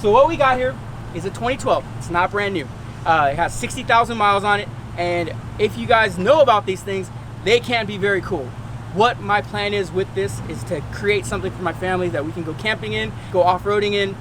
So what we got here is a 2012. It's not brand new. It has 60,000 miles on it, and if you guys know about these things, they can be very cool. What my plan is with this is to create something for my family that we can go camping in, go off-roading in.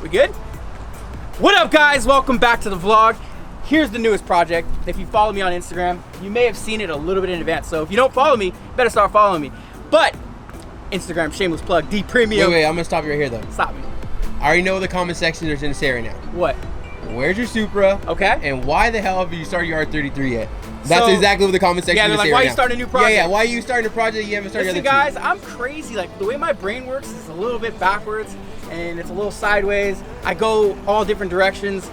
We good? What up, guys? Welcome back to the vlog. Here's the newest project. If you follow me on Instagram, you may have seen it a little bit in advance. So if you don't follow me, better start following me. But Instagram, shameless plug, D Premium. Wait, I'm gonna stop you right here though. Stop me. I already know the comment section there's gonna say right now. What? Where's your Supra? Okay. And why the hell have you started your R33 yet? That's exactly what the comment section is. Yeah, they're like, why are you starting a new project? Yeah, why are you starting a project you haven't started? Listen, guys, I'm crazy. Like, the way my brain works is a little bit backwards and it's a little sideways. I go all different directions.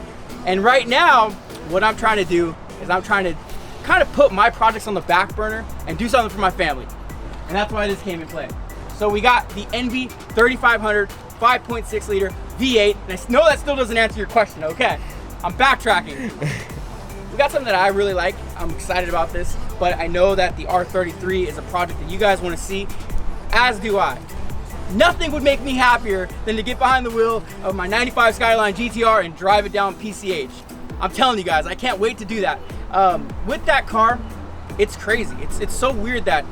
And right now, what I'm trying to do is I'm trying to kind of put my projects on the back burner and do something for my family. And that's why this came in play. So we got the Envy 3500 5.6 liter V8. And I know that still doesn't answer your question, okay? I'm backtracking. We got something that I really like. I'm excited about this, but I know that the R33 is a project that you guys want to see, as do I. Nothing would make me happier than to get behind the wheel of my 95 Skyline GTR and drive it down PCH. I'm telling you guys, I can't wait to do that. With that car, it's crazy. It's so weird that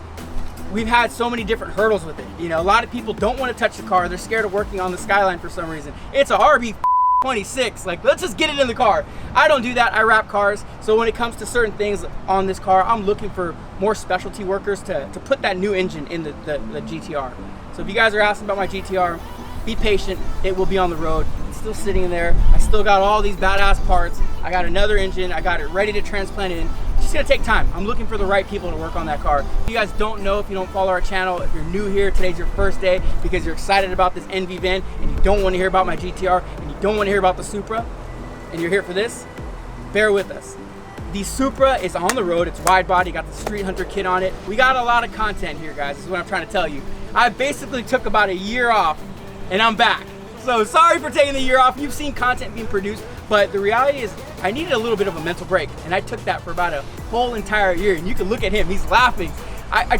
we've had so many different hurdles with it. You know, a lot of people don't want to touch the car. They're scared of working on the Skyline for some reason. It's a RB26, like, let's just get it in the car. I don't do that. I wrap cars. So when it comes to certain things on this car, I'm looking for more specialty workers to put that new engine in the GTR. So if you guys are asking about my GTR, be patient. It will be on the road. It's still sitting in there. I still got all these badass parts. I got another engine. I got it ready to transplant in. It's just gonna take time. I'm looking for the right people to work on that car. If you guys don't know, if you don't follow our channel, if you're new here, today's your first day because you're excited about this Envy van and you don't want to hear about my GTR and you don't want to hear about the Supra, and you're here for this, bear with us. The Supra is on the road. It's wide body, got the Street Hunter kit on it. We got a lot of content here, guys. This is what I'm trying to tell you. I basically took about a year off and I'm back. So sorry for taking the year off. You've seen content being produced, but the reality is I needed a little bit of a mental break, and I took that for about a whole entire year. And you can look at him, he's laughing. I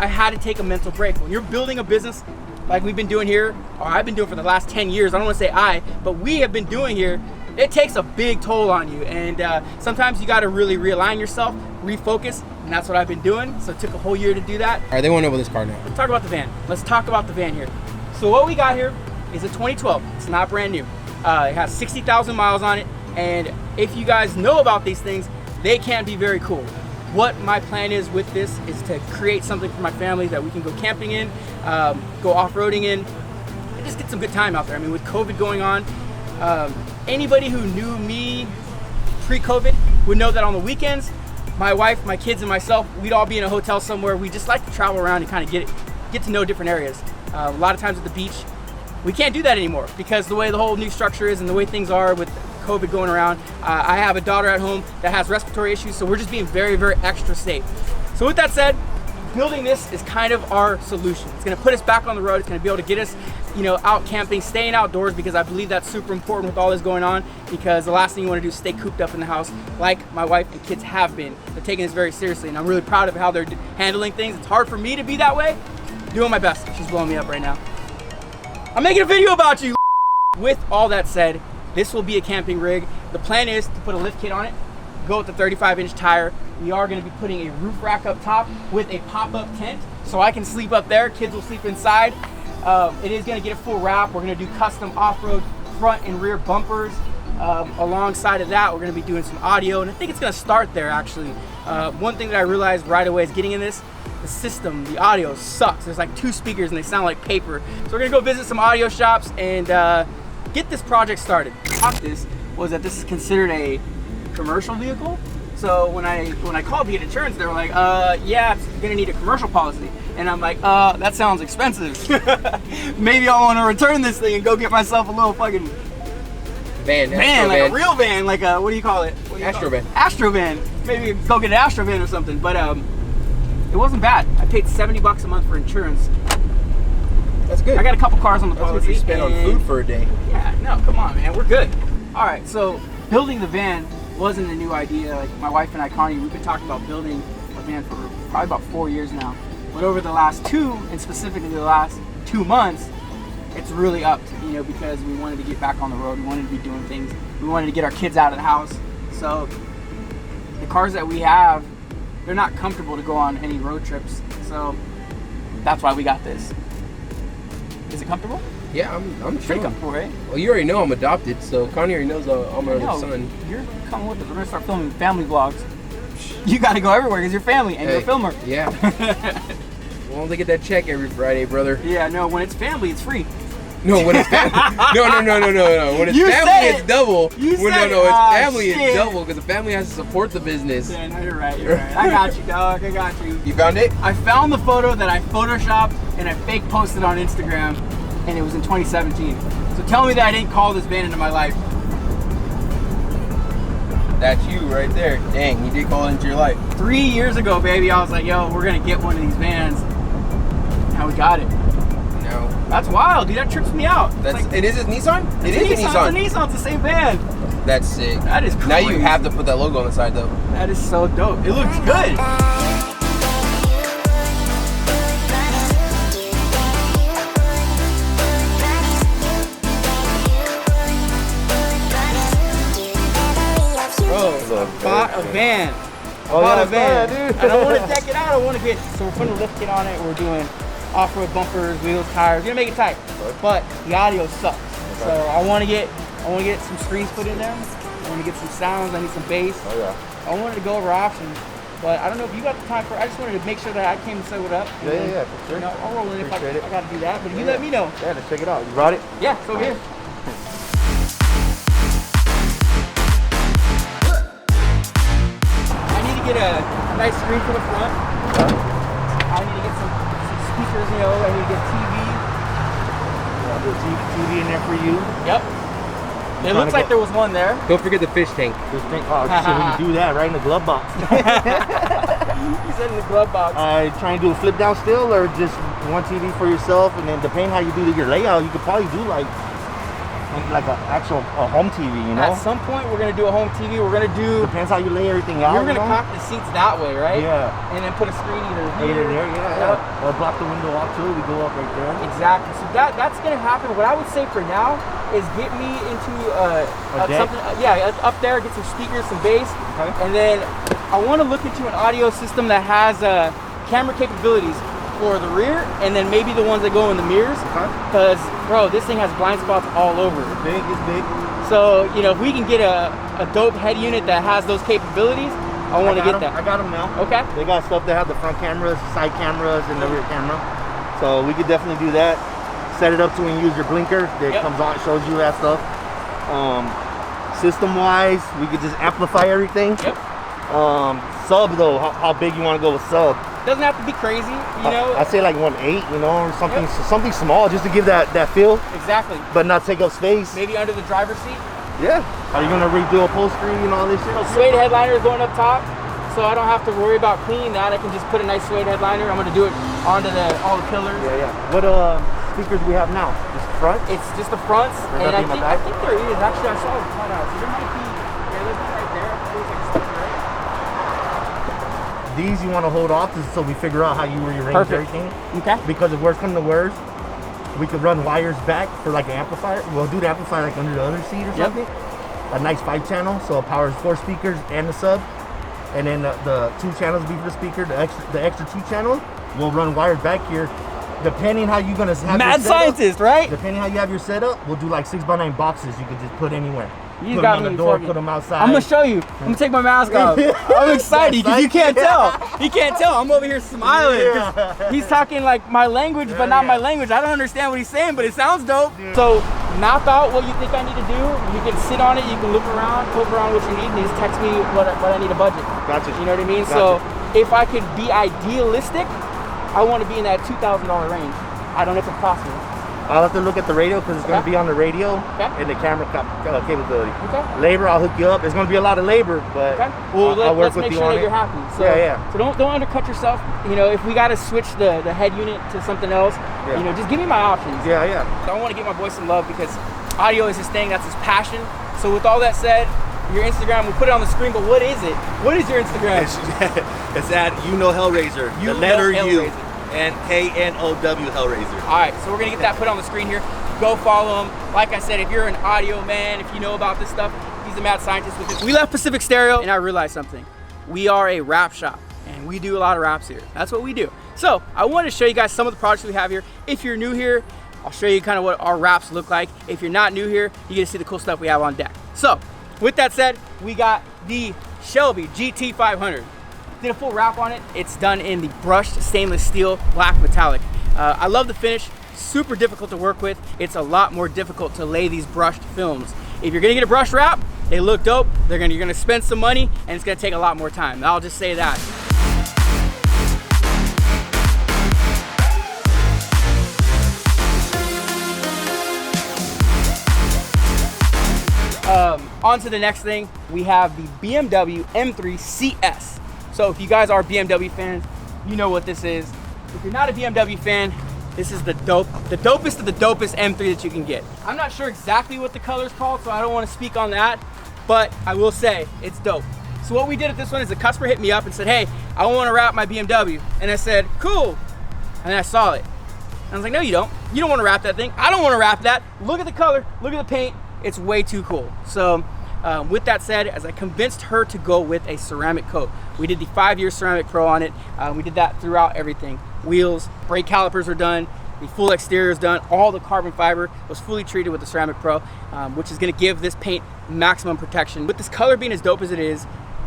had to take a mental break. When you're building a business like we've been doing here, or I've been doing for the last 10 years, I don't want to say I, but we have been doing here, it takes a big toll on you. And sometimes you got to really realign yourself, refocus, and that's what I've been doing. So it took a whole year to do that. All right, they want to know about this car now. Let's talk about the van. Let's talk about the van here. So what we got here is a 2012. It's not brand new. It has 60,000 miles on it. And if you guys know about these things, they can be very cool. What my plan is with this is to create something for my family that we can go camping in, go off-roading in, and just get some good time out there. I mean, with COVID going on, anybody who knew me pre-COVID would know that on the weekends, my wife, my kids, and myself, we'd all be in a hotel somewhere. We just like to travel around and kind of get to know different areas. A lot of times at the beach, we can't do that anymore because the way the whole new structure is and the way things are with COVID going around. I have a daughter at home that has respiratory issues, so we're just being very, very extra safe. So with that said, building this is kind of our solution. It's gonna put us back on the road. It's gonna be able to get us, you know, out camping, staying outdoors, because I believe that's super important with all this going on, because the last thing you wanna do is stay cooped up in the house like my wife and kids have been. They're taking this very seriously, and I'm really proud of how they're handling things. It's hard for me to be that way. Doing my best. She's blowing me up right now. I'm making a video about you. With all that said, this will be a camping rig. The plan is to put a lift kit on it, go with the 35-inch tire. We are gonna be putting a roof rack up top with a pop-up tent, so I can sleep up there, kids will sleep inside. It is gonna get a full wrap. We're gonna do custom off-road front and rear bumpers. Alongside of that, we're gonna be doing some audio, and I think it's gonna start there actually. One thing that I realized right away is getting in this, the system, the audio sucks. There's like 2 speakers and they sound like paper. So we're gonna go visit some audio shops and get this project started. This was that this is considered a commercial vehicle. So when I called to get insurance, they were like, yeah, it's gonna need a commercial policy. And I'm like, that sounds expensive. Maybe I want to return this thing and go get myself a little fucking van, like a real van, like a, what do you call it? Astro van. Astro van. Maybe go get an Astro van or something. But it wasn't bad. I paid $70 a month for insurance. That's good. I got a couple cars on the policy. That's what you spend on food for a day. Yeah, no, come on, man, we're good. All right, so building the van wasn't a new idea. Like my wife and I, Connie, we've been talking about building a van for probably about 4 years now. But over the last 2, and specifically the last 2 months, it's really upped, you know, because we wanted to get back on the road. We wanted to be doing things. We wanted to get our kids out of the house. So the cars that we have, they're not comfortable to go on any road trips. So that's why we got this. Is it comfortable? Yeah, I'm Pretty comfortable, right? Well, you already know I'm adopted, so Connie already knows I'm her son. You're coming with us. We're gonna start filming family vlogs. You gotta go everywhere because you're family and you're a filmer. Yeah. Well, they get that check every Friday, brother. Yeah, no, when it's family, it's free. No, when it's family, no. When it's You family, said it. it's double. You When said no, it. it's Ah, family, shit. it's double because the family has to support the business. Yeah, no, you're right. You're right. I got you, dog. I got you. You found it? I found the photo that I photoshopped and I fake posted on Instagram, and it was in 2017. So tell me that I didn't call this van into my life. That's you right there. Dang, you did call it into your life. 3 years ago, baby, I was like, yo, we're gonna get one of these vans. Now we got it. No. That's wild, dude. That trips me out. That's, It's like, it is a Nissan? It is a Nissan. It's a Nissan. It's the same van. That's sick. That is crazy. Now you have to put that logo on the side though. That is so dope. It looks good. Bro, I bought a van. Bought a van. dude. And I want to deck it out. I want to get, so we're putting a lift kit on it. We're doing off-road bumpers, wheels, tires. We're gonna make it tight, but the audio sucks. So I want to get some screens put in there. I want to get some sounds. I need some bass. Oh yeah. I wanted to go over options, but I don't know if you got the time for it. I just wanted to make sure that I came and set it up. And then, Yeah, for sure. You know, I'll roll in if I Appreciate it. got to do that, but you let me know. Yeah, let's check it out. You brought it? Yeah, it's over here. I need to get a nice screen for the front. I need to get some speakers, you know, I need to get TV. Yeah, there's TV in there for you. Yep. It looks like there was one there. Don't forget the fish tank. Just think, oh, so we can do that right in the glove box. You said in the glove box. Try and do a flip down still, or just one TV for yourself, and then depending how you do your layout, you could probably do like an actual home TV, you know? At some point, we're gonna do a home TV. We're gonna do. Depends how you lay everything out. You're gonna you know? cock the seats that way, right? Yeah. And then put a screen either Either there, Yep. Or block the window off too. We go up right there. Exactly. So that's gonna happen. What I would say for now is get me into deck? something. Up there, get some speakers, some bass, Okay. and then I want to look into an audio system that has camera capabilities for the rear, and then maybe the ones that go in the mirrors. Okay. Because bro, this thing has blind spots all over. It's big. So you know, if we can get a dope head unit that has those capabilities, I want to get that. I got them now. Okay. They got stuff that have the front cameras, side cameras, and the rear camera. So we could definitely do that. Set it up to when you use your blinker. It comes on, shows you that stuff. System-wise, we could just amplify everything. Yep. Sub though, how big you want to go with sub? Doesn't have to be crazy, you know. I say like 1.8, you know, or something small, just to give that feel, Exactly. but not take up space. Maybe under the driver's seat. Yeah. Are you gonna redo upholstery and all this shit? Suede headliner is going up top, so I don't have to worry about cleaning that. I can just put a nice suede headliner. I'm gonna do it onto all the pillars. Yeah. What speakers do we have now? Just front? It's just the fronts, There's and I nothing in think, the I back? think there is. Actually, I saw the front out. So there might be. Yeah, there's one right there. There's like a speaker, right? These you want to hold off so we figure out how you rearrange Perfect. everything. Okay. Because if worse come to worse, we could run wires back for like an amplifier. We'll do the amplifier like under the other seat or something. A nice 5-channel, so it powers 4 speakers and the sub. And then the 2 channels will be for the speaker. The extra 2 channels, we'll run wires back here. Depending how you're gonna have Mad your setup, scientist, right? Depending how you have your setup, we'll do like 6x9 boxes. You could just put anywhere. You Put got them on me the door, fucking- put them outside. I'm gonna show you. I'm gonna take my mask off. I'm excited because you can't tell. You can't tell. I'm over here smiling. 'Cause Yeah. He's talking like my language, but not my language. I don't understand what he's saying, but it sounds dope. So map out what you think I need to do. You can sit on it. You can look around what you need, and just text me what I need a budget. Gotcha. You know what I mean? Gotcha. So if I could be idealistic, I want to be in that $2,000 range. I don't know if it's possible. I'll have to look at the radio because it's going to be on the radio Okay. and the camera capability. Okay. Labor, I'll hook you up. It's going to be a lot of labor, but Okay. Well, I'll work let's with make you sure on that it. you're happy. So, Yeah. So don't undercut yourself. You know, if we got to switch the head unit to something else, Yeah. you know, just give me my options. Yeah. I want to get my boy some love because audio is his thing. That's his passion. So with all that said, your Instagram, we'll put it on the screen, but what is it? What is your Instagram? It's at Hellraiser. You The letter know U Hellraiser. and KNOW Hellraiser. All right, so we're gonna get that put on the screen here. Go follow him. Like I said, if you're an audio man, if you know about this stuff, he's a mad scientist with this. We left Pacific Stereo and I realized something. We are a rap shop and we do a lot of raps here. That's what we do. So I wanted to show you guys some of the products we have here. If you're new here, I'll show you kind of what our wraps look like. If you're not new here, you get to see the cool stuff we have on deck. So with that said, we got the Shelby GT500. Did a full wrap on it. It's done in the brushed stainless steel black metallic. I love the finish. Super difficult to work with. It's a lot more difficult to lay these brushed films. If you're gonna get a brush wrap, they look dope. You're gonna spend some money and it's gonna take a lot more time. I'll just say that. On to the next thing, we have the BMW M3 CS. So if you guys are BMW fans, you know what this is. If you're not a BMW fan, this is the dopest of the dopest M3 that you can get. I'm not sure exactly what the color's called, so I don't want to speak on that, but I will say it's dope. So what we did at this one is the customer hit me up and said, hey, I want to wrap my BMW. And I said, cool. And then I saw it. And I was like, no, you don't. You don't want to wrap that thing. I don't want to wrap that. Look at the color, look at the paint. It's way too cool. So with that said, as I convinced her to go with a ceramic coat, we did the 5-year ceramic pro on it. We did that throughout everything. Wheels, brake calipers are done, the full exterior is done, all the carbon fiber was fully treated with the ceramic pro, which is gonna give this paint maximum protection. With this color being as dope as it is,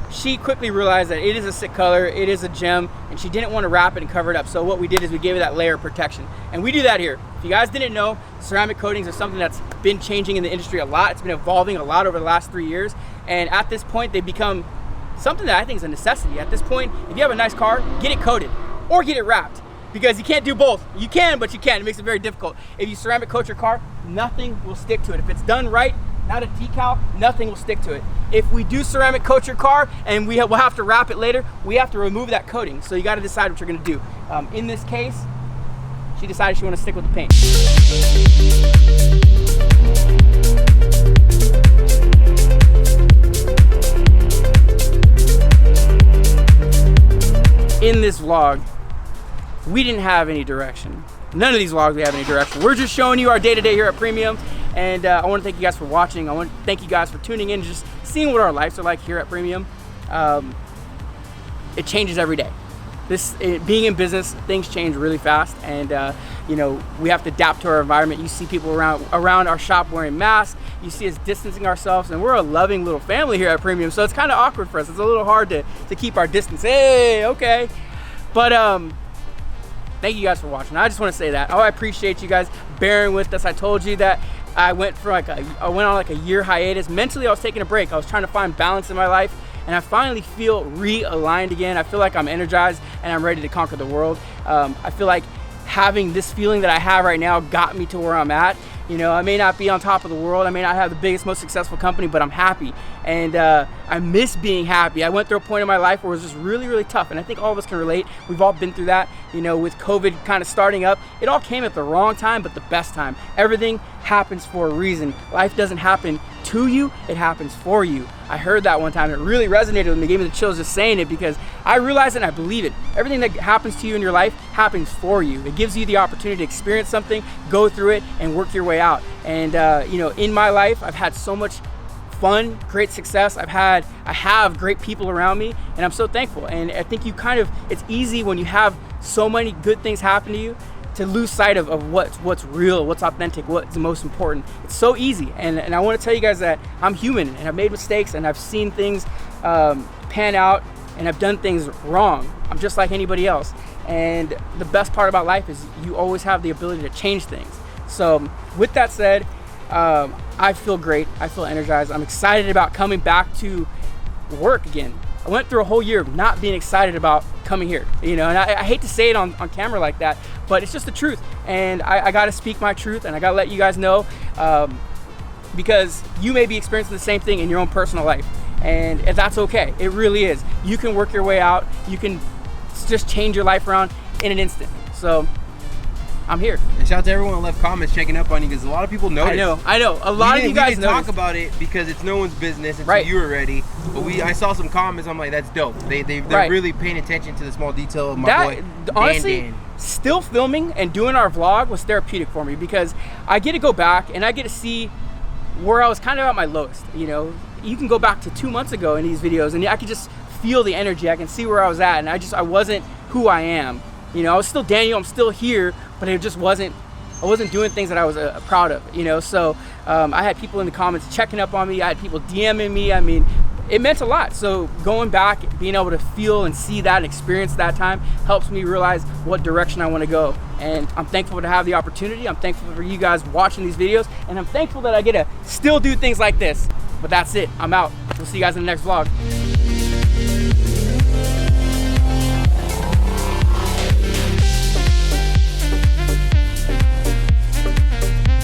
she quickly realized that it is a sick color, it is a gem, and she didn't want to wrap it and cover it up. So what we did is we gave it that layer of protection. And we do that here. If you guys didn't know, ceramic coatings are something that's been changing in the industry a lot. It's been evolving a lot over the last 3 years. And at this point, they've become something that I think is a necessity. At this point, if you have a nice car, get it coated or get it wrapped. Because you can't do both. You can, but you can't. It makes it very difficult. If you ceramic coat your car, nothing will stick to it. If it's done right, not a decal, nothing will stick to it. If we do ceramic coat your car and we'll have to wrap it later, we have to remove that coating. So you got to decide what you're going to do. In this case, she decided she wanted to stick with the paint. In this vlog, we didn't have any direction. None of these vlogs we have any direction. We're just showing you our day-to-day here at Premium. And I want to thank you guys for watching. I want to thank you guys for tuning in, just seeing what our lives are like here at Premium. It changes every day. Being in business, things change really fast, and you know, we have to adapt to our environment. You see people around our shop wearing masks. You see us distancing ourselves, and we're a loving little family here at Premium, so it's kind of awkward for us. It's a little hard to keep our distance. Hey, okay, but thank you guys for watching. I just want to say that. Oh, I appreciate you guys bearing with us. I told you that I went on like a year hiatus. Mentally, I was taking a break. I was trying to find balance in my life, and I finally feel realigned again. I feel like I'm energized and I'm ready to conquer the world. I feel like having this feeling that I have right now got me to where I'm at. You know, I may not be on top of the world. I may not have the biggest, most successful company, but I'm happy. And I miss being happy. I went through a point in my life where it was just really, really tough. And I think all of us can relate. We've all been through that. You know, with COVID kind of starting up, it all came at the wrong time, but the best time. Everything happens for a reason. Life doesn't happen to you, it happens for you. I heard that one time. It really resonated with me. It gave me the chills just saying it, because I realize it and I believe it. Everything that happens to you in your life happens for you. It gives you the opportunity to experience something, go through it, and work your way out. And you know, in my life, I've had so much fun, great success. I have great people around me, and I'm so thankful. And I think it's easy when you have so many good things happen to you to lose sight of what's real, what's authentic, what's most important. It's so easy, and I want to tell you guys that I'm human, and I've made mistakes, and I've seen things pan out, and I've done things wrong. I'm just like anybody else, and the best part about life is you always have the ability to change things. So with that said, I feel great, I feel energized, I'm excited about coming back to work again. I went through a whole year of not being excited about coming here, you know. And I hate to say it on camera like that, but it's just the truth. And I got to speak my truth, and I got to let you guys know, because you may be experiencing the same thing in your own personal life, and that's okay. It really is. You can work your way out. You can just change your life around in an instant. So I'm here. And shout out to everyone who left comments checking up on you, because a lot of people noticed. I know. A lot of you guys didn't talk about it because it's no one's business until you were ready. But I saw some comments. I'm like, that's dope. They're really paying attention to the small detail of my boy. Honestly, Dan. still filming and doing our vlog was therapeutic for me, because I get to go back and I get to see where I was kind of at my lowest. You know, you can go back to 2 months ago in these videos, and I could just feel the energy. I can see where I was at, and I wasn't who I am. You know, I was still Daniel. I'm still here, but it just wasn't. I wasn't doing things that I was proud of. You know, so I had people in the comments checking up on me. I had people DMing me. I mean, it meant a lot. So going back, being able to feel and see that and experience that time helps me realize what direction I want to go. And I'm thankful to have the opportunity. I'm thankful for you guys watching these videos, and I'm thankful that I get to still do things like this. But that's it. I'm out. We'll see you guys in the next vlog.